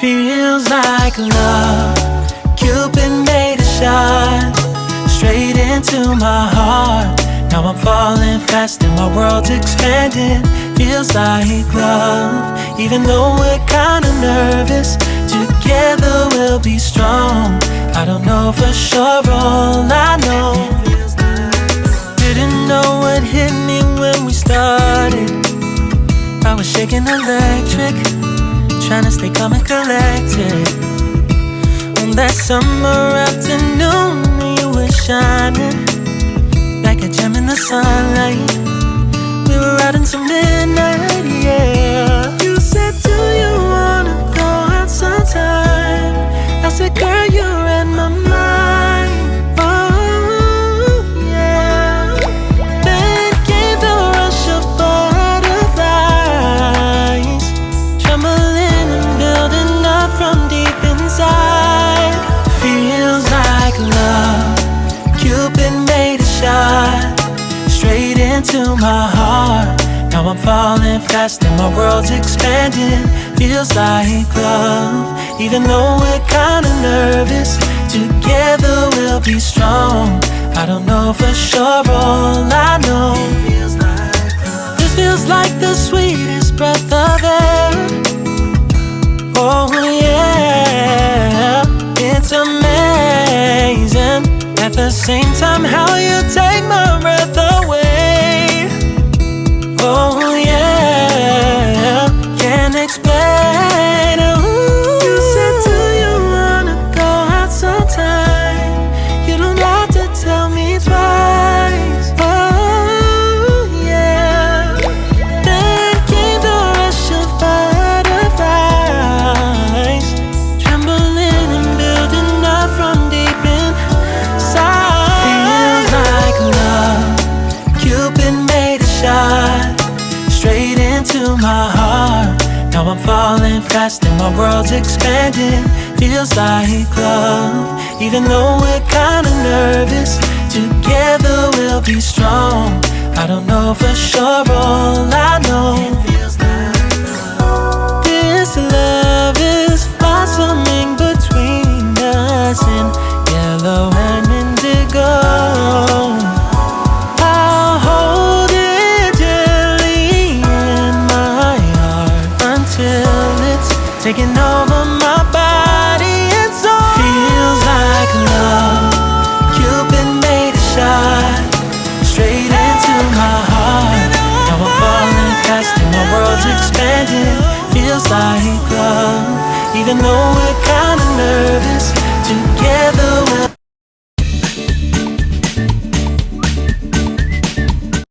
Feels like love. Cupid made a shot straight into my heart. Now I'm falling fast and my world's expanding. Feels like love. Even though we're kinda nervous, together we'll be strong. I don't know for sure, all I know. Didn't know what hit me when we started. I was shaking electric, trying to stay calm and collected. On that summer afternoon, you were shining like a gem in the sunlight. We were out until midnight, yeah. You said, do you wanna go out sometime? I said, girl, you read my mind. Oh, yeah. Then came the rush of butterflies, trembling and building up from deep inside. Feels like love. Cupid made a shot straight into my heart. Now I'm falling fast and my world's expanding. Feels like love. Even though we're kinda nervous, together we'll be strong. I don't know for sure, all I know. This feels like the sweetest breath of air. Oh yeah, it's amazing. At the same time, how you take my breath away. Oh yeah, can't explain. Ooh. You said, do you wanna go out sometime? You don't have to tell me twice. Oh yeah. Then came the rush of butterflies, trembling and building up from deep inside. Feels like love. Cupid made a shot straight into my heart. Now I'm falling fast and my world's expanding. Feels like love. Even though we're kinda nervous, together we'll be strong. I don't know for sure, all I know. This love is blossoming between us in yellow and indigo. I'll hold it gently in my heart until it's taking over my body and soul. Feels like love. Cupid made a shot straight into my heart. Now I'm falling fast and my world's expanding. Feels like love. Even though we're kinda nervous,